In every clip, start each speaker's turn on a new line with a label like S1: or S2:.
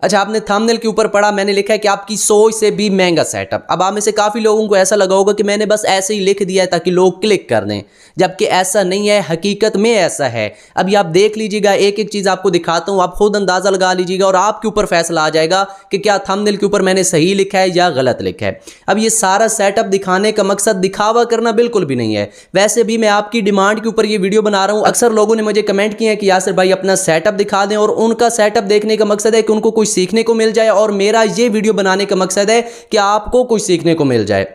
S1: अच्छा, आपने थंबनेल के ऊपर पढ़ा, मैंने लिखा है कि आपकी 100 से भी महंगा सेटअप। अब आप में से काफ़ी लोगों को ऐसा लगा होगा कि मैंने बस ऐसे ही लिख दिया है ताकि लोग क्लिक कर दें, जबकि ऐसा नहीं है, हकीकत में ऐसा है। अभी आप देख लीजिएगा, एक एक चीज़ आपको दिखाता हूँ, आप खुद अंदाज़ा लगा लीजिएगा और आपके ऊपर फैसला आ जाएगा कि क्या थंबनेल के ऊपर मैंने सही लिखा है या गलत लिखा है। अब ये सारा सेटअप दिखाने का मकसद दिखावा करना बिल्कुल भी नहीं है। वैसे भी मैं आपकी डिमांड के ऊपर ये वीडियो बना रहा हूँ। अक्सर लोगों ने मुझे कमेंट किए हैं कि यासिर भाई अपना सेटअप दिखा दें, और उनका सेटअप देखने का मकसद है कि उनको कुछ सीखने को मिल जाए, और मेरा ये वीडियो बनाने का मकसद है कि आपको कुछ सीखने को मिल जाए।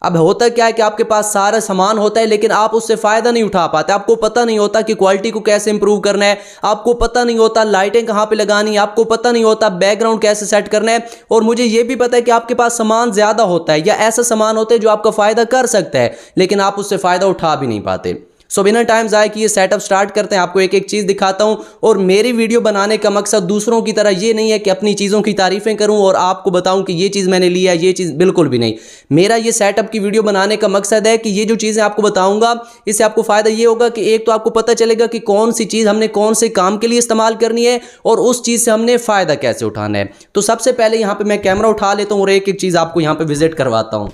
S1: अब होता क्या है कि आपके पास सारा सामान होता है, लेकिन आप उससे फ़ायदा नहीं उठा पाते। आपको पता नहीं होता कि क्वालिटी को कैसे इंप्रूव करना है, आपको पता नहीं होता लाइटें कहाँ पे लगानी है, आपको पता नहीं होता बैकग्राउंड कैसे सेट करना है। और मुझे ये भी पता है कि आपके पास सामान ज़्यादा होता है, या ऐसा सामान होता है जो आपका फ़ायदा कर सकता है, लेकिन आप उससे फ़ायदा उठा भी नहीं पाते। सो बिना टाइम ज़ाय किए सेटअप स्टार्ट करते हैं। आपको एक एक चीज़ दिखाता हूं, और मेरी वीडियो बनाने का मकसद दूसरों की तरह ये नहीं है कि अपनी चीज़ों की तारीफ़ें करूं और आपको बताऊं कि ये चीज़ मैंने लिया, ये चीज़ बिल्कुल भी नहीं। मेरा ये सेटअप की वीडियो बनाने का मकसद है कि ये जो चीज़ें आपको बताऊंगा, इससे आपको फ़ायदा ये होगा कि एक तो आपको पता चलेगा कि कौन सी चीज़ हमने कौन से काम के लिए इस्तेमाल करनी है, और उस चीज़ से हमने फ़ायदा कैसे उठाना है। तो सबसे पहले यहाँ पर मैं कैमरा उठा लेता हूँ और एक एक चीज़ आपको यहाँ पर विजिट करवाता हूँ।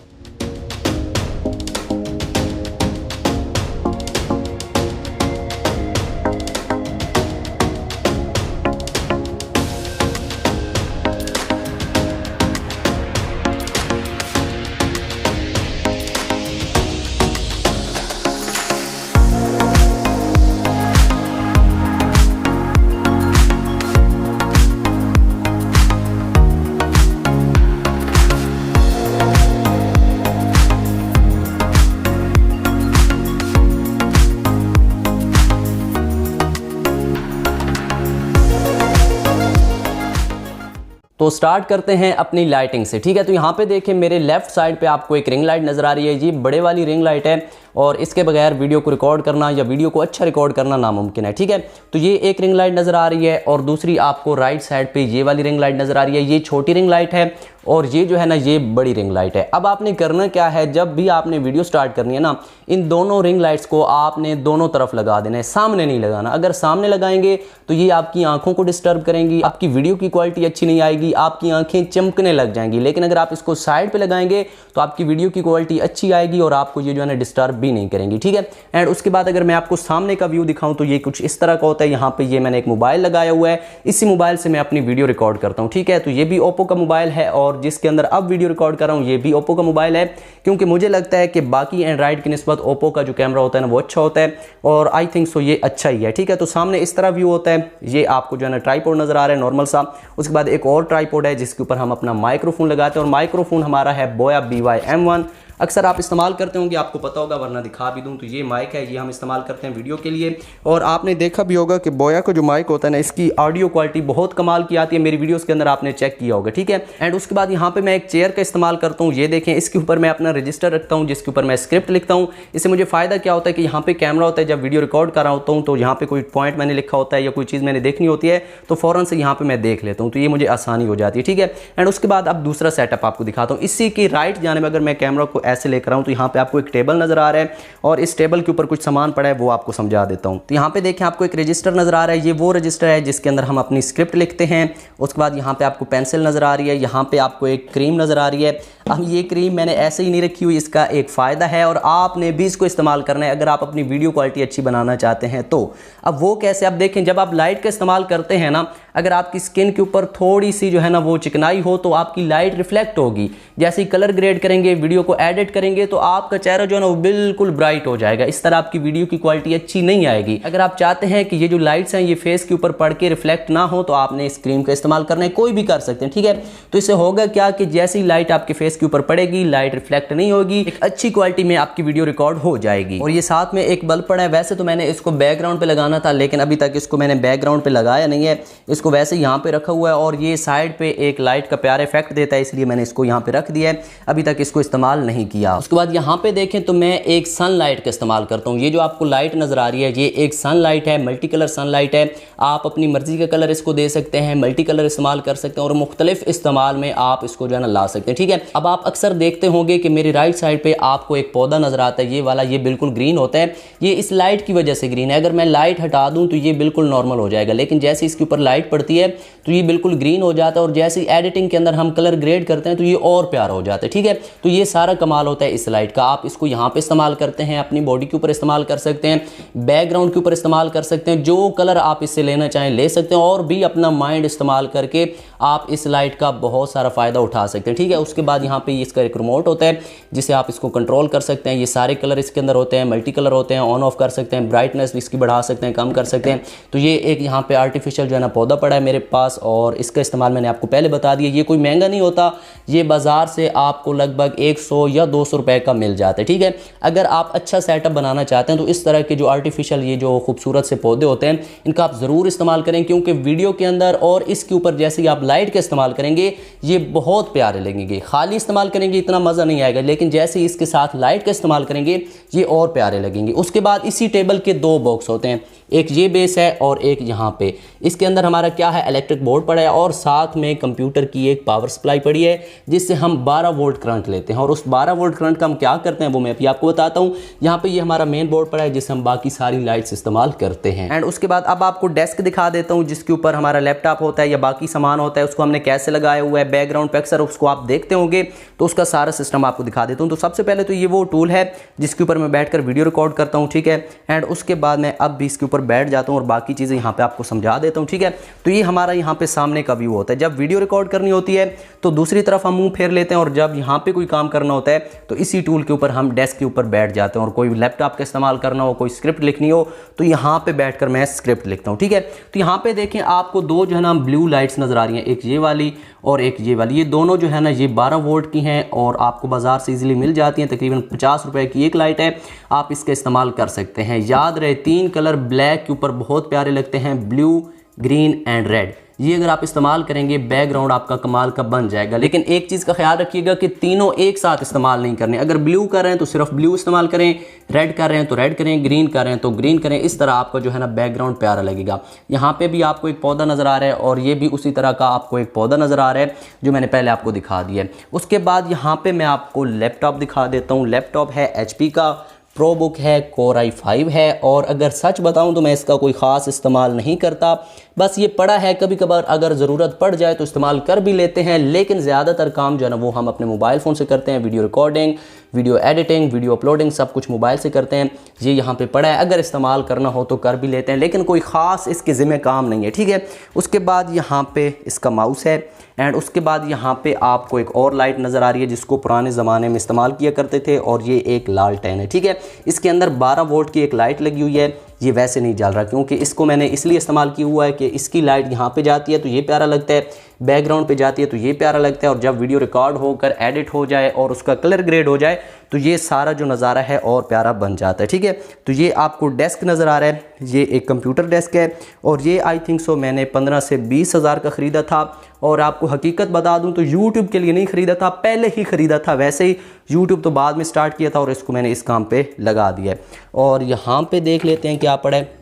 S1: तो स्टार्ट करते हैं अपनी लाइटिंग से, ठीक है। तो यहाँ पे देखें, मेरे लेफ्ट साइड पे आपको एक रिंग लाइट नज़र आ रही है। ये बड़े वाली रिंग लाइट है, और इसके बगैर वीडियो को रिकॉर्ड करना या वीडियो को अच्छा रिकॉर्ड करना नामुमकिन है, ठीक है। तो ये एक रिंग लाइट नज़र आ रही है, और दूसरी आपको राइट साइड पे ये वाली रिंग लाइट नज़र आ रही है। ये छोटी रिंग लाइट है, और ये जो है ना, ये बड़ी रिंग लाइट है। अब आपने करना क्या है, जब भी आपने वीडियो स्टार्ट करनी है ना, इन दोनों रिंग लाइट्स को आपने दोनों तरफ लगा देना है, सामने नहीं लगाना। अगर सामने लगाएंगे तो ये आपकी आंखों को डिस्टर्ब करेंगी, आपकी वीडियो की क्वालिटी अच्छी नहीं आएगी, आपकी आंखें चमकने लग जाएंगी। लेकिन अगर आप इसको साइड पे लगाएंगे तो आपकी वीडियो की क्वालिटी अच्छी आएगी, और आपको ये जो है ना डिस्टर्ब भी नहीं करेंगी, ठीक है। एंड उसके बाद अगर मैं आपको सामने का व्यू दिखाऊं तो ये कुछ इस तरह का होता है। यहाँ पे ये मैंने एक मोबाइल लगाया हुआ है, इसी मोबाइल से मैं अपनी वीडियो रिकॉर्ड करता हूँ, ठीक है। तो ये भी ओप्पो का मोबाइल है, और जिसके अंदर अब वीडियो रिकॉर्ड कर रहा हूँ ये भी ओप्पो का मोबाइल है, क्योंकि मुझे लगता है कि बाकी एंड्रॉइड की निस्बत ओप्पो का जो कैमरा होता है ना वो अच्छा होता है, और आई थिंक सो ये अच्छा ही है, ठीक है। तो सामने इस तरह व्यू होता है। ये आपको जो है ना ट्राइपॉड नजर आ रहा है नॉर्मल सा। उसके बाद एक और ट्राइपॉड है जिसके ऊपर हम अपना माइक्रोफोन लगाते हैं, और माइक्रोफोन हमारा है बोया BY-M1। अक्सर आप इस्तेमाल करते होंगे, आपको पता होगा, वरना दिखा भी दूं तो ये माइक है, ये हम इस्तेमाल करते हैं वीडियो के लिए। और आपने देखा भी होगा कि बोया का जो माइक होता है ना, इसकी ऑडियो क्वालिटी बहुत कमाल की आती है। मेरी वीडियोस के अंदर आपने चेक किया होगा, ठीक है। एंड उसके बाद यहाँ पे मैं एक चेयर का इस्तेमाल करता हूँ। ये देखें, इसके ऊपर मैं अपना रजिस्टर रखता हूँ, जिसके ऊपर मैं स्क्रिप्ट लिखता हूँ। इससे मुझे फ़ायदा क्या होता है कि यहाँ पे कैमरा होता है, जब वीडियो रिकॉर्ड कर रहा होता हूँ तो यहाँ पे कोई पॉइंट मैंने लिखा होता है या कोई चीज़ मैंने देखनी होती है तो फ़ौरन से यहाँ पे मैं देख लेता हूँ, तो ये मुझे आसानी हो जाती है, ठीक है। एंड उसके बाद अब दूसरा सेटअप आपको दिखाता हूँ। इसी की राइट जाने में अगर मैं कैमरा को ऐसे लेकर आऊँ तो यहाँ पे आपको एक टेबल नजर आ रहा है, और इस टेबल के ऊपर कुछ सामान पड़ा है, वो आपको समझा देता हूँ। तो यहाँ पे देखें, आपको एक रजिस्टर नजर आ रहा है। ये वो रजिस्टर है जिसके अंदर हम अपनी स्क्रिप्ट लिखते हैं। उसके बाद यहाँ पे आपको पेंसिल नजर आ रही है, यहाँ पे आपको एक क्रीम नजर आ रही है। अब ये क्रीम मैंने ऐसे ही नहीं रखी हुई, इसका एक फ़ायदा है, और आपने भी इसको इस्तेमाल करना है अगर आप अपनी वीडियो क्वालिटी अच्छी बनाना चाहते हैं तो। अब वो कैसे, आप देखें, जब आप लाइट का इस्तेमाल करते हैं ना, अगर आपकी स्किन के ऊपर थोड़ी सी जो है ना वो चिकनाई हो तो आपकी लाइट रिफ्लेक्ट होगी। जैसे ही कलर ग्रेड करेंगे, वीडियो को एडिट करेंगे, तो आपका चेहरा जो है ना वो बिल्कुल ब्राइट हो जाएगा। इस तरह आपकी वीडियो की क्वालिटी अच्छी नहीं आएगी। अगर आप चाहते हैं कि ये जो लाइट्स हैं ये फेस के ऊपर पड़ के रिफ्लेक्ट ना हो, तो आपने इस क्रीम का इस्तेमाल करना है। कोई भी कर सकते हैं, ठीक है। तो इससे होगा क्या कि जैसी लाइट आपके फेस के ऊपर पड़ेगी, लाइट रिफ्लेक्ट नहीं होगी, एक अच्छी क्वालिटी में आपकी वीडियो रिकॉर्ड हो जाएगी। और ये साथ में एक बल्ब पड़ा है। वैसे तो मैंने इसको बैकग्राउंड पे लगाना था, लेकिन अभी तक इसको मैंने बैकग्राउंड पे लगाया नहीं है, इसको वैसे यहाँ पे रखा हुआ है, और ये साइड पे एक लाइट का प्यारा इफेक्ट देता है, इसलिए मैंने इसको यहाँ पे रख दिया है। अभी तक इसको इस्तेमाल नहीं किया। उसके बाद यहाँ पे देखें तो मैं एक सनलाइट का इस्तेमाल करता हूँ। ये जो आपको लाइट नजर आ रही है, ये एक सनलाइट है, मल्टी कलर सनलाइट है। आप अपनी मर्जी का कलर इसको दे सकते हैं, मल्टी कलर इस्तेमाल कर सकते हैं, और मुख्तलिफ इस्तेमाल में आप इसको जो है ना ला सकते हैं, ठीक है। अब आप अक्सर देखते होंगे कि मेरी राइट साइड पे आपको एक पौधा नजर आता है, ये वाला, ये बिल्कुल ग्रीन होता है। ये इस लाइट की वजह से ग्रीन है। अगर मैं लाइट हटा दूं तो ये बिल्कुल नॉर्मल हो जाएगा, लेकिन जैसे इसके ऊपर लाइट पड़ती है तो ये बिल्कुल ग्रीन हो जाता है, और जैसे एडिटिंग के अंदर हम कलर ग्रेड करते हैं तो ये और प्यारा हो जाता है। ठीक है, तो ये सारा कमाल होता है इस लाइट का। आप इसको यहाँ पे इस्तेमाल करते हैं, अपनी बॉडी के ऊपर इस्तेमाल कर सकते हैं, बैकग्राउंड के ऊपर इस्तेमाल कर सकते हैं, जो कलर आप इससे लेना चाहें ले सकते हैं, और भी अपना माइंड इस्तेमाल करके आप इस लाइट का बहुत सारा फ़ायदा उठा सकते हैं। ठीक है, उसके बाद यहाँ पे इसका एक रिमोट होता है जिसे आप इसको कंट्रोल कर सकते हैं। ये सारे कलर इसके अंदर होते हैं, मल्टी कलर होते हैं, ऑन ऑफ कर सकते हैं, ब्राइटनेस इसकी बढ़ा सकते हैं, कम कर सकते हैं। तो ये एक यहाँ पे आर्टिफिशियल जो है ना पौधा पड़ा है मेरे पास, और इसका इस्तेमाल मैंने आपको पहले बता दिया। ये कोई महंगा नहीं होता, ये बाज़ार से आपको लगभग 100 या 200 रुपए का मिल जाता है। ठीक है, अगर आप अच्छा सेटअप बनाना चाहते हैं तो इस तरह के जो आर्टिफिशियल ये जो खूबसूरत से पौधे होते हैं इनका आप ज़रूर इस्तेमाल करें, क्योंकि वीडियो के अंदर और इसके ऊपर जैसे ही आप लाइट का इस्तेमाल करेंगे ये बहुत प्यारे लगेंगे। खाली इस्तेमाल करेंगे इतना मज़ा नहीं आएगा, लेकिन जैसे ही इसके साथ लाइट का इस्तेमाल करेंगे ये और प्यारे लगेंगे। उसके बाद इसी टेबल के 2 बॉक्स होते हैं, एक ये बेस है और एक यहाँ पे। इसके अंदर हमारा क्या है, इलेक्ट्रिक बोर्ड पड़ा है और साथ में कंप्यूटर की एक पावर सप्लाई पड़ी है जिससे हम 12 वोल्ट करंट लेते हैं। और उस 12 वोल्ट करंट का हम क्या करते हैं वो मैं भी आपको बताता हूँ। यहाँ पे ये हमारा मेन बोर्ड पड़ा है जिससे हम बाकी सारी लाइट्स इस्तेमाल करते हैं। एंड उसके बाद अब आपको डेस्क दिखा देता हूँ जिसके ऊपर हमारा लैपटॉप होता है या बाकी सामान होता है, उसको हमने कैसे लगाया हुआ है। बैकग्राउंड पे अक्सर उसको आप देखते होंगे, तो उसका सारा सिस्टम आपको दिखा देता हूँ। तो सबसे पहले तो ये वो टूल है जिसके ऊपर मैं बैठकर वीडियो रिकॉर्ड करता हूँ। ठीक है, एंड उसके बाद मैं अब भी इसके ऊपर बैठ जाता हूँ और बाकी चीज़ें यहाँ पे आपको समझा देता हूँ। ठीक है, तो ये हमारा यहाँ पे सामने का व्यू होता है। जब वीडियो रिकॉर्ड करनी होती है तो दूसरी तरफ हम मुंह फेर लेते हैं, और जब यहाँ पे कोई काम करना होता है तो इसी टूल के ऊपर हम डेस्क के ऊपर बैठ जाते हैं। और कोई लैपटॉप का इस्तेमाल करना हो, कोई स्क्रिप्ट लिखनी हो तो यहाँ पे बैठकर मैं स्क्रिप्ट लिखता हूँ। ठीक है, तो यहाँ पे देखें आपको 2 जो है ना ब्लू लाइट्स नज़र आ रही हैं, एक ये वाली और एक ये वाली। ये दोनों जो है ना ये 12 वोल्ट की हैं और आपको बाज़ार से इजीली मिल जाती हैं। तकरीबन 50 रुपए की एक लाइट है, आप इसका इस्तेमाल कर सकते हैं। याद रहे 3 कलर ब्लैक के ऊपर बहुत प्यारे लगते हैं, ब्लू, ग्रीन एंड रेड। ये अगर आप इस्तेमाल करेंगे बैकग्राउंड आपका कमाल का बन जाएगा। लेकिन एक चीज़ का ख्याल रखिएगा कि तीनों एक साथ इस्तेमाल नहीं करने। अगर ब्लू कर रहे हैं तो सिर्फ ब्लू इस्तेमाल करें, रेड कर रहे हैं तो रेड करें, ग्रीन कर रहे हैं तो ग्रीन करें। इस तरह आपका जो है ना बैकग्राउंड प्यारा लगेगा। यहाँ पे भी आपको एक पौधा नज़र आ रहा है और ये भी उसी तरह का आपको एक पौधा नज़र आ रहा है जो मैंने पहले आपको दिखा दिया है। उसके बाद यहाँ पर मैं आपको लैपटॉप दिखा देता हूँ। लैपटॉप है HP का, प्रो बुक है, Core i5 है। और अगर सच बताऊं तो मैं इसका कोई ख़ास इस्तेमाल नहीं करता, बस ये पड़ा है, कभी कभार अगर ज़रूरत पड़ जाए तो इस्तेमाल कर भी लेते हैं। लेकिन ज़्यादातर काम जो है ना वो हम अपने मोबाइल फ़ोन से करते हैं। Video recording, video editing, video uploading सब कुछ मोबाइल से करते हैं। ये यहाँ पे पड़ा है, अगर इस्तेमाल करना हो तो कर भी लेते हैं, लेकिन कोई ख़ास इसके ज़िम्मे काम नहीं है। ठीक है, उसके बाद यहाँ पे इसका माउस है। एंड उसके बाद यहाँ पे आपको एक और लाइट नज़र आ रही है जिसको पुराने ज़माने में इस्तेमाल किया करते थे, और ये एक लालटेन है। ठीक है, इसके अंदर 12 वोल्ट की एक लाइट लगी हुई है। ये वैसे नहीं जल रहा क्योंकि इसको मैंने इसलिए इस्तेमाल किया हुआ है कि इसकी लाइट यहाँ पे जाती है तो ये प्यारा लगता है, बैकग्राउंड पे जाती है तो ये प्यारा लगता है, और जब वीडियो रिकॉर्ड होकर एडिट हो जाए और उसका कलर ग्रेड हो जाए तो ये सारा जो नज़ारा है और प्यारा बन जाता है। ठीक है, तो ये आपको डेस्क नज़र आ रहा है, ये एक कंप्यूटर डेस्क है, और ये आई थिंक सो मैंने 15 से 20 हज़ार का ख़रीदा था। और आपको हकीकत बता दूं तो YouTube के लिए नहीं ख़रीदा था, पहले ही ख़रीदा था। वैसे ही YouTube तो बाद में स्टार्ट किया था और इसको मैंने इस काम पे लगा दिया है। और यहाँ पे देख लेते हैं क्या पड़ा है।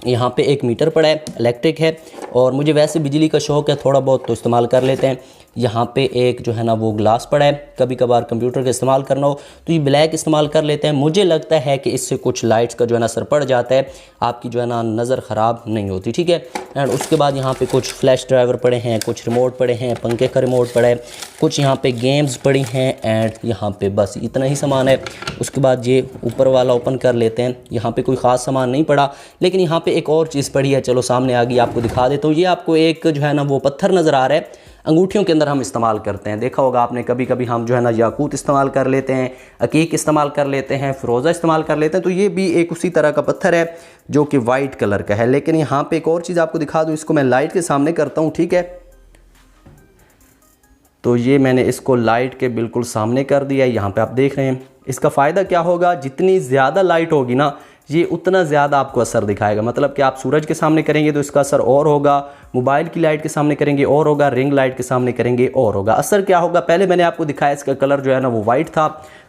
S1: यहाँ पे एक मीटर पड़ा है, इलेक्ट्रिक है, और मुझे वैसे बिजली का शौक़ है, थोड़ा बहुत तो इस्तेमाल कर लेते हैं। यहाँ पे एक जो है ना वो ग्लास पड़ा है, कभी कभार कंप्यूटर का इस्तेमाल करना हो तो ये ब्लैक इस्तेमाल कर लेते हैं। मुझे लगता है कि इससे कुछ लाइट्स का जो है ना असर पड़ जाता है, आपकी जो है ना नज़र ख़राब नहीं होती। ठीक है, एंड उसके बाद यहाँ पे कुछ फ्लैश ड्राइवर पड़े हैं, कुछ रिमोट पड़े हैं, पंखे का रिमोट पड़ा है, कुछ यहाँ पे गेम्स पड़ी हैं, एंड यहाँ पे बस इतना ही सामान है। उसके बाद ये ऊपर वाला ओपन कर लेते हैं, यहाँ पे कोई ख़ास सामान नहीं पड़ा, लेकिन यहाँ पे एक और चीज़ पड़ी है, चलो सामने आ गई, आपको दिखा देता हूँ। ये आपको एक जो है ना वो पत्थर नज़र आ रहा है, अंगूठियों के अंदर हम इस्तेमाल करते हैं। देखा होगा आपने, कभी कभी हम जो है ना याकूत इस्तेमाल कर लेते हैं, अकीक इस्तेमाल कर लेते हैं, फ़िरोज़ा इस्तेमाल कर लेते हैं। तो ये भी एक उसी तरह का पत्थर है जो कि वाइट कलर का है। लेकिन यहाँ पे एक और चीज़ आपको दिखा दूँ, इसको मैं लाइट के सामने करता हूँ। ठीक है, तो ये मैंने इसको लाइट के बिल्कुल सामने कर दिया है। यहाँ पे आप देख रहे हैं, इसका फ़ायदा क्या होगा, जितनी ज़्यादा लाइट होगी ना ये उतना ज़्यादा आपको असर दिखाएगा। मतलब कि आप सूरज के सामने करेंगे तो इसका असर और होगा, मोबाइल की लाइट के सामने करेंगे और होगा, रिंग लाइट के सामने करेंगे और होगा। असर क्या होगा, पहले मैंने आपको दिखाया इसका कलर जो है ना वो वाइट था,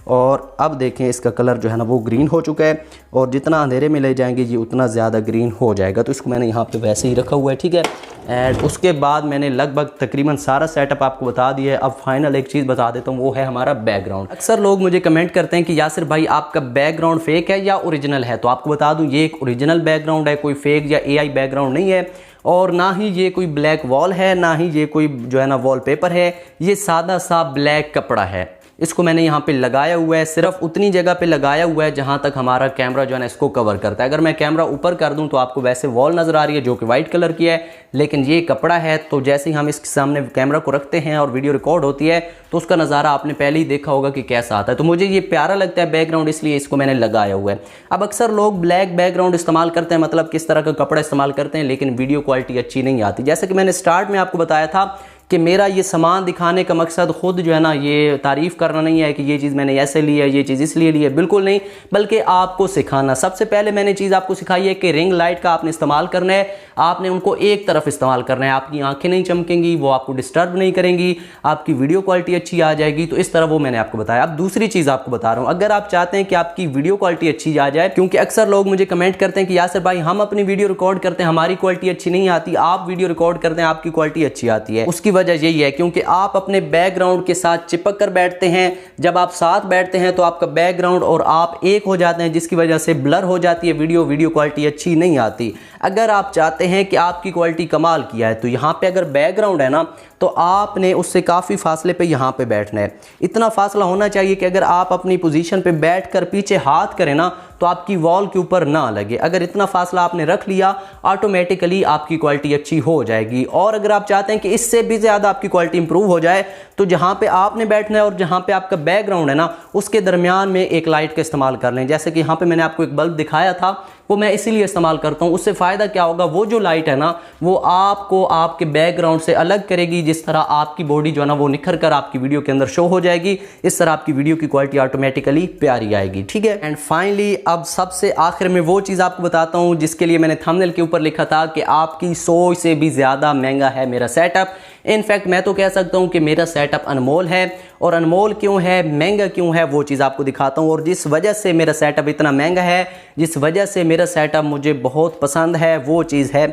S1: और अब देखें इसका कलर जो है ना वो ग्रीन हो चुका है, और जितना अंधेरे में ले जाएंगे ये उतना ज़्यादा ग्रीन हो जाएगा। तो इसको मैंने यहाँ पे वैसे ही रखा हुआ है। ठीक है, एंड उसके बाद मैंने लगभग तकरीबन सारा सेटअप आपको बता दिया है। अब फाइनल एक चीज़ बता देता हूँ, वो है हमारा बैकग्राउंड। अक्सर लोग मुझे कमेंट करते हैं कि यासिर भाई आपका बैकग्राउंड फेक है या ओरिजिनल है, तो आपको बता दूँ ये एक ओरिजिनल बैकग्राउंड है, कोई फेक या AI बैकग्राउंड नहीं है। और ना ही ये कोई ब्लैक वॉल है, ना ही ये कोई जो है ना वॉलपेपर है, ये सादा सा ब्लैक कपड़ा है। इसको मैंने यहाँ पे लगाया हुआ है, सिर्फ उतनी जगह पे लगाया हुआ है जहाँ तक हमारा कैमरा जो है ना इसको कवर करता है। अगर मैं कैमरा ऊपर कर दूँ तो आपको वैसे वॉल नज़र आ रही है जो कि वाइट कलर की है, लेकिन ये कपड़ा है। तो जैसे ही हम इसके सामने कैमरा को रखते हैं और वीडियो रिकॉर्ड होती है तो उसका नज़ारा आपने पहले ही देखा होगा कि कैसा आता है। तो मुझे ये प्यारा लगता है बैकग्राउंड, इसलिए इसको मैंने लगाया हुआ है। अब अक्सर लोग ब्लैक बैकग्राउंड इस्तेमाल करते हैं, मतलब किस तरह का कपड़ा इस्तेमाल करते हैं, लेकिन वीडियो क्वालिटी अच्छी नहीं आती। जैसे कि मैंने स्टार्ट में आपको बताया था कि मेरा ये सामान दिखाने का मकसद खुद जो है ना ये तारीफ़ करना नहीं है कि ये चीज़ मैंने ऐसे ली है, ये चीज़ इसलिए ली है, बिल्कुल नहीं, बल्कि आपको सिखाना। सबसे पहले मैंने चीज़ आपको सिखाई है कि रिंग लाइट का आपने इस्तेमाल करना है, आपने उनको एक तरफ इस्तेमाल करना है। आपकी आंखें नहीं चमकेंगी, वो आपको डिस्टर्ब नहीं करेंगी, आपकी वीडियो क्वालिटी अच्छी आ जाएगी। तो इस तरह वो मैंने आपको बताया। अब दूसरी चीज़ आपको बता रहा हूँ, अगर आप चाहते हैं कि आपकी वीडियो क्वालिटी अच्छी आ जाए, क्योंकि अक्सर लोग मुझे कमेंट करते हैं कि यासिर भाई हम अपनी वीडियो रिकॉर्ड करते हैं, हमारी क्वालिटी अच्छी नहीं आती, आप वीडियो रिकॉर्ड करते हैं, आपकी क्वालिटी अच्छी आती है। उसकी वजह यही है क्योंकि आप अपने बैकग्राउंड के साथ चिपक कर बैठते हैं। जब आप साथ बैठते हैं तो आपका बैकग्राउंड और आप एक हो जाते हैं, जिसकी वजह से ब्लर हो जाती है वीडियो क्वालिटी अच्छी नहीं आती। अगर आप चाहते हैं कि आपकी क्वालिटी कमाल किया है तो यहाँ पे अगर बैकग्राउंड है ना तो आपने उससे काफ़ी फासले पे यहाँ पे बैठना है। इतना फासला होना चाहिए कि अगर आप अपनी पोजीशन पे बैठकर पीछे हाथ करें ना तो आपकी वॉल के ऊपर ना लगे। अगर इतना फासला आपने रख लिया ऑटोमेटिकली आपकी क्वालिटी अच्छी हो जाएगी। और अगर आप चाहते हैं कि इससे भी ज़्यादा आपकी क्वालिटी इंप्रूव हो जाए तो जहाँ पे आपने बैठना है और जहाँ पे आपका बैकग्राउंड है ना उसके दरमियान में एक लाइट का इस्तेमाल कर लें। जैसे कि यहाँ पे मैंने आपको एक बल्ब दिखाया था, वो मैं इसीलिए इस्तेमाल करता हूँ। उससे फ़ायदा क्या होगा, वो जो लाइट है ना वो आपको आपके बैकग्राउंड से अलग करेगी। जिस तरह आपकी बॉडी जो है ना वो निखर कर आपकी वीडियो के अंदर शो हो जाएगी, इस तरह आपकी वीडियो की क्वालिटी ऑटोमेटिकली प्यारी आएगी। ठीक है। एंड फाइनली अब सबसे आखिर में वो चीज़ आपको बताता हूँ जिसके लिए मैंने थंबनेल के ऊपर लिखा था कि आपकी 100 से भी ज़्यादा महंगा है मेरा सेटअप। इनफैक्ट मैं तो कह सकता हूँ कि मेरा सेटअप अनमोल है। और अनमोल क्यों है, महंगा क्यों है, वो चीज़ आपको दिखाता हूँ। और जिस वजह से मेरा सेटअप इतना महंगा है, जिस वजह से मेरा सेटअप मुझे बहुत पसंद है, वो चीज़ है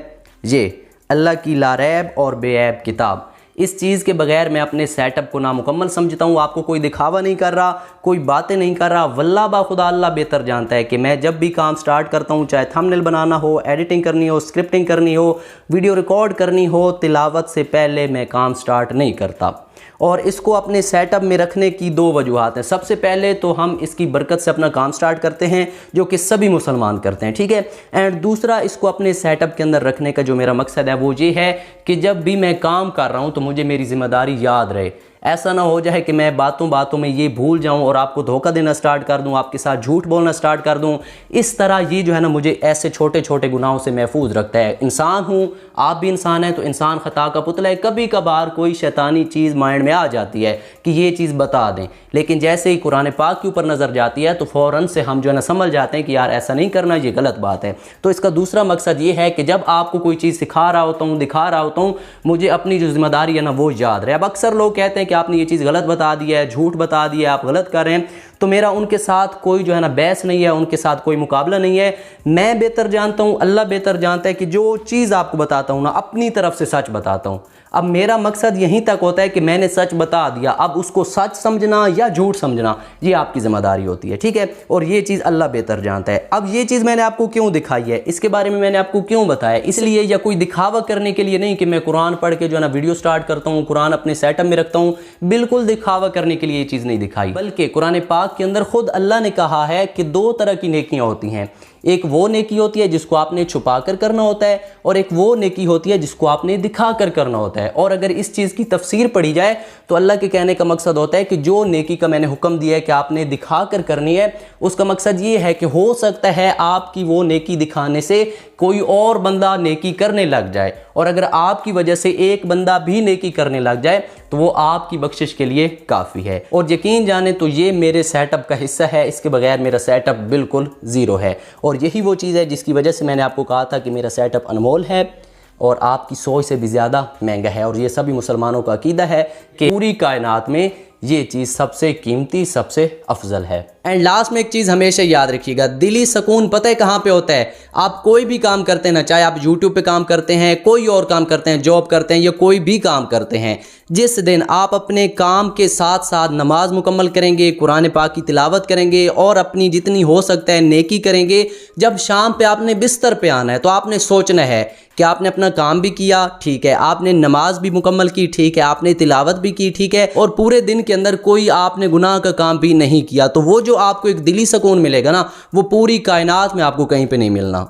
S1: ये अल्लाह की लारैब और बेऐब किताब। इस चीज़ के बगैर मैं अपने सेटअप को नामुकम्मल समझता हूँ। आपको कोई दिखावा नहीं कर रहा, कोई बातें नहीं कर रहा। वल्लाह बाखुदा अल्लाह बेहतर जानता है कि मैं जब भी काम स्टार्ट करता हूँ, चाहे थंबनेल बनाना हो, एडिटिंग करनी हो, स्क्रिप्टिंग करनी हो, वीडियो रिकॉर्ड करनी हो, तिलावत से पहले मैं काम स्टार्ट नहीं करता। और इसको अपने सेटअप में रखने की 2 वजूहात हैं। सबसे पहले तो हम इसकी बरकत से अपना काम स्टार्ट करते हैं, जो कि सभी मुसलमान करते हैं। ठीक है। एंड दूसरा, इसको अपने सेटअप के अंदर रखने का जो मेरा मकसद है वो ये है कि जब भी मैं काम कर रहा हूँ तो मुझे मेरी जिम्मेदारी याद रहे। ऐसा ना हो जाए कि मैं बातों बातों में ये भूल जाऊं और आपको धोखा देना स्टार्ट कर दूं, आपके साथ झूठ बोलना स्टार्ट कर दूं। इस तरह ये जो है ना मुझे ऐसे छोटे छोटे गुनाहों से महफूज रखता है। इंसान हूं, आप भी इंसान हैं, तो इंसान खता का पुतला है। कभी कभार कोई शैतानी चीज़ माइंड में आ जाती है कि ये चीज़ बता दें, लेकिन जैसे ही कुरान पाक के ऊपर नज़र जाती है तो फ़ौरन से हम जो है ना समझ जाते हैं कि यार ऐसा नहीं करना, ये गलत बात है। तो इसका दूसरा मकसद ये है कि जब आपको कोई चीज़ सिखा रहा होता हूँ, दिखा रहा होता हूँ, मुझे अपनी जो जिम्मेदारी है ना वो याद रहे। अब अक्सर लोग कहते हैं कि आपने ये चीज़ गलत बता दिया है, झूठ बता दिया है, आप गलत कर रहे हैं। तो मेरा उनके साथ कोई जो है ना बहस नहीं है, उनके साथ कोई मुकाबला नहीं है। मैं बेहतर जानता हूँ, अल्लाह बेहतर जानता है कि जो चीज़ आपको बताता हूँ ना अपनी तरफ से सच बताता हूँ। अब मेरा मकसद यहीं तक होता है कि मैंने सच बता दिया, अब उसको सच समझना या झूठ समझना ये आपकी जिम्मेदारी होती है। ठीक है। और ये चीज़ अल्लाह बेहतर जानता है। अब ये चीज़ मैंने आपको क्यों दिखाई है, इसके बारे में मैंने आपको क्यों बताया, इसलिए या कोई दिखावा करने के लिए नहीं कि मैं कुरान पढ़ के जो है ना वीडियो स्टार्ट करता हूँ, कुरान अपने सेटअप में रखता हूँ। बिल्कुल दिखावा करने के लिए ये चीज़ नहीं दिखाई, बल्कि कुरान पाक के अंदर खुद अल्लाह ने कहा है कि 2 तरह की नेकियां होती हैं। एक वो नेकी होती है जिसको आपने छुपा कर करना होता है, और एक वो नेकी होती है जिसको आपने दिखा कर करना होता है। और अगर इस चीज़ की तफसीर पढ़ी जाए तो अल्लाह के कहने का मकसद होता है कि जो नेकी का मैंने हुक्म दिया है कि आपने दिखा कर करनी है, उसका मकसद ये है कि हो सकता है आपकी वो नेकी दिखाने से कोई और बंदा नेकी करने लग जाए, और अगर आपकी वजह से एक बंदा भी नेकी करने लग जाए तो वो आपकी बख्शिश के लिए काफ़ी है। और यकीन जाने तो ये मेरे सेटअप का हिस्सा है, इसके बगैर मेरा सेटअप बिल्कुल ज़ीरो है। और यही वो चीज़ है जिसकी वजह से मैंने आपको कहा था कि मेरा सेटअप अनमोल है और आपकी 100 से भी ज़्यादा महंगा है। और ये सभी मुसलमानों का अकीदा है कि पूरी कायनात में ये चीज़ सबसे कीमती, सबसे अफजल है। एंड लास्ट में एक चीज़ हमेशा याद रखिएगा, दिली सुकून पता है कहाँ पे होता है? आप कोई भी काम करते हैं ना, चाहे आप यूट्यूब पे काम करते हैं, कोई और काम करते हैं, जॉब करते हैं या कोई भी काम करते हैं, जिस दिन आप अपने काम के साथ साथ नमाज मुकम्मल करेंगे, कुरान पाक की तिलावत करेंगे और अपनी जितनी हो सकता है नेकी करेंगे, जब शाम पे आपने बिस्तर पे आना है तो आपने सोचना है कि आपने अपना काम भी किया, ठीक है, आपने नमाज भी मुकम्मल की, ठीक है, आपने तिलावत भी की, ठीक है, और पूरे दिन के अंदर कोई आपने गुनाह का काम भी नहीं किया। तो वो जो आपको एक दिली सुकून मिलेगा ना, वो पूरी कायनात में आपको कहीं पे नहीं मिलना।